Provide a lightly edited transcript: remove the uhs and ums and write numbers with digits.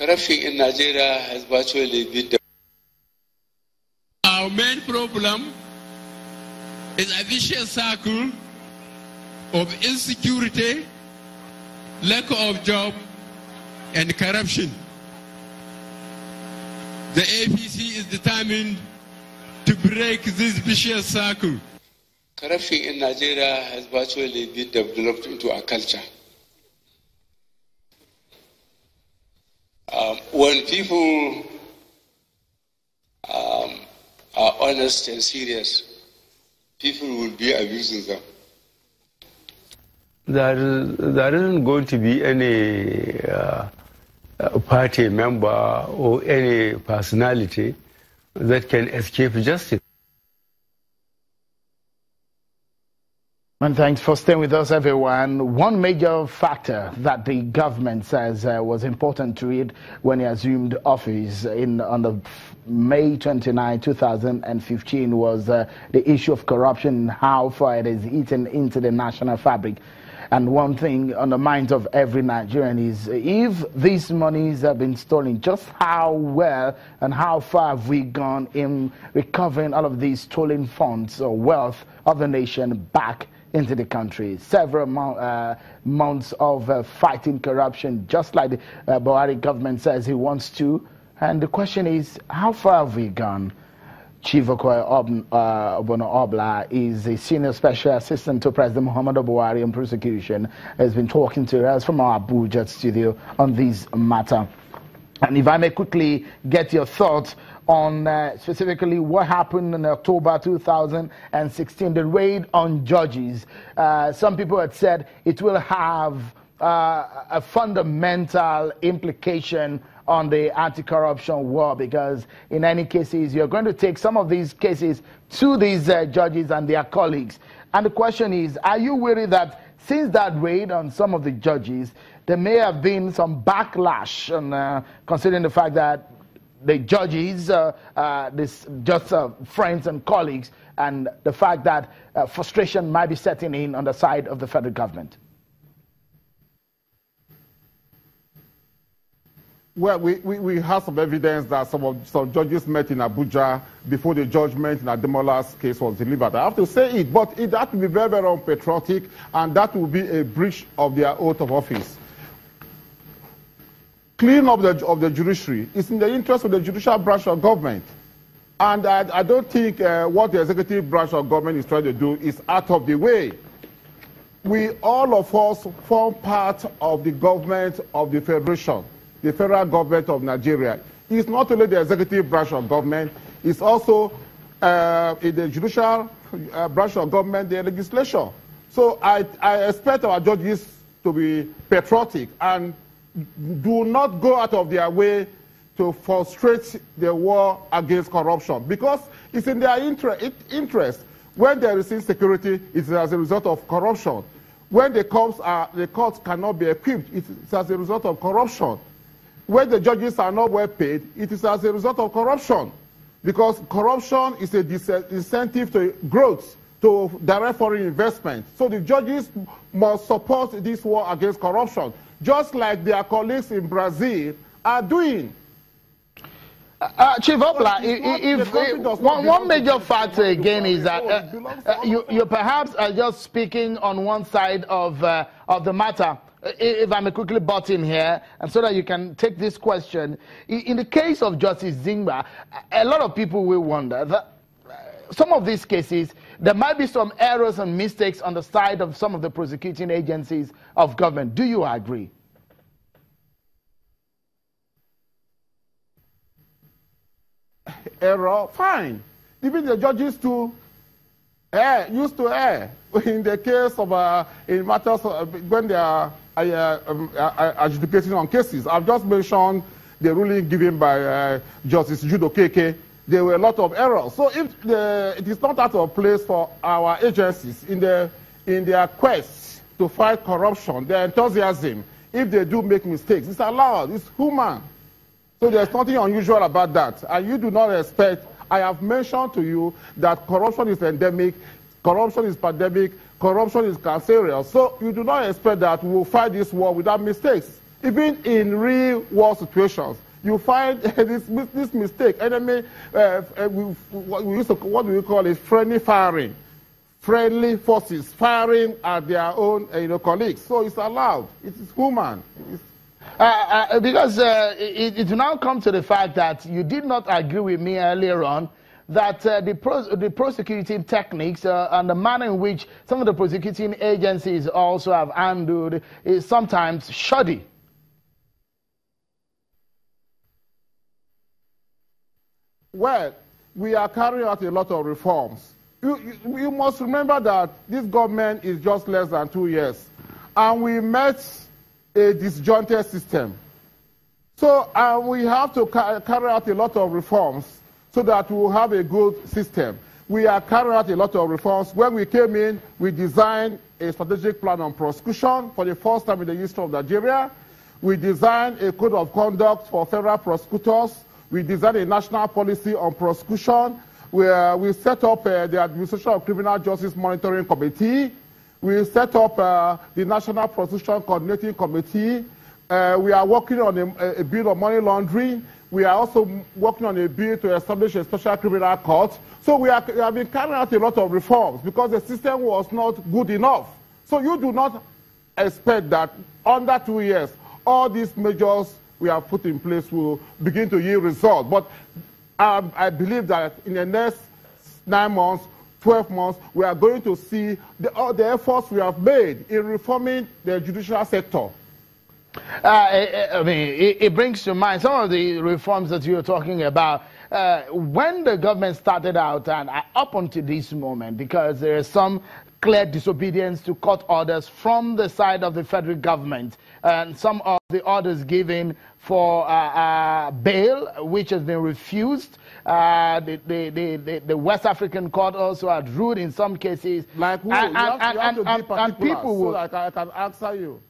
Corruption in Nigeria has virtually been Our main problem is a vicious circle of insecurity, lack of job, and corruption. The APC is determined to break this vicious circle. Corruption in Nigeria has virtually been developed into a culture. When people are honest and serious, people will be abusing them. There isn't going to be any party member or any personality that can escape justice. And thanks for staying with us, everyone. One major factor that the government says was important to it when he assumed office on the May 29, 2015 was the issue of corruption and how far it is eaten into the national fabric. And one thing on the minds of every Nigerian is, if these monies have been stolen, just how well and how far have we gone in recovering all of these stolen funds or wealth of the nation back into the country? Several months of fighting corruption, just like the Buhari government says he wants to. And the question is, how far have we gone? Chief Obono-Obla is a senior special assistant to President Muhammadu Buhari on prosecution. Has been talking to us from our Abuja studio on this matter. And if I may quickly get your thoughts on specifically what happened in October 2016, the raid on judges. Some people had said it will have a fundamental implication on the anti-corruption war, because in any cases you're going to take some of these cases to these judges and their colleagues. And the question is, are you worried that since that raid on some of the judges, there may have been some backlash, considering the fact that the judges, just friends and colleagues, and the fact that frustration might be setting in on the side of the federal government? Well, we have some evidence that some judges met in Abuja before the judgment in Ademola's case was delivered. I have to say it, but that will be very, very unpatriotic, and that will be a breach of their oath of office. Cleaning up of the judiciary is in the interest of the judicial branch of government. And I don't think what the executive branch of government is trying to do is out of the way. All of us form part of the government of the federation, the federal government of Nigeria. It's not only the executive branch of government, it's also in the judicial branch of government, the legislature. So I expect our judges to be patriotic and do not go out of their way to frustrate the war against corruption, because it's in their interest. When there is insecurity, it's as a result of corruption. When the courts cannot be equipped, it's as a result of corruption. When the judges are not well paid, it is as a result of corruption, because corruption is a disincentive to growth, to direct foreign investment. So the judges must support this war against corruption, just like their colleagues in Brazil are doing. Chief Obla, one major factor again is that you perhaps are just speaking on one side of the matter. If I may quickly butt in here, and so that you can take this question. In the case of Justice Zingba, a lot of people will wonder that some of these cases, there might be some errors and mistakes on the side of some of the prosecuting agencies of government. Do you agree? Error, fine. Even the judges used to err in the case of in matters when they are adjudicating on cases. I've just mentioned the ruling given by Justice Judo Keke. There were a lot of errors. So if it is not out of place for our agencies in their quest to fight corruption, their enthusiasm, if they do make mistakes, it's allowed. It's human. So there's nothing unusual about that. And you do not expect, I have mentioned to you that corruption is endemic, corruption is pandemic, corruption is cancerous. So you do not expect that we will fight this war without mistakes. Even in real war situations, you find this mistake. Enemy, what do we call it? Friendly firing. Friendly forces firing at their own colleagues. So it's allowed. It is human. Because it now comes to the fact that you did not agree with me earlier on that the prosecuting techniques and the manner in which some of the prosecuting agencies also have handled is sometimes shoddy. Well, we are carrying out a lot of reforms. You must remember that this government is just less than 2 years, and we met a disjointed system. So we have to carry out a lot of reforms so that we will have a good system. We are carrying out a lot of reforms. When we came in, we designed a strategic plan on prosecution for the first time in the history of Nigeria. We designed a code of conduct for federal prosecutors. We designed a national policy on prosecution. We set up the Administration of Criminal Justice Monitoring Committee. We set up the National Prosecution Coordinating Committee. We are working on a bill on money laundering. We are also working on a bill to establish a special criminal court. So we have been carrying out a lot of reforms because the system was not good enough. So you do not expect that under 2 years, all these measures we have put in place will begin to yield results. But I believe that in the next 9 months, 12 months, we are going to see the efforts we have made in reforming the judicial sector. I mean, it brings to mind some of the reforms that you're talking about. When the government started out and up until this moment, because there is some clear disobedience to court orders from the side of the federal government, and some of the orders given for bail, which has been refused. The West African court also had ruled in some cases. Like who? And people will. So I can answer you.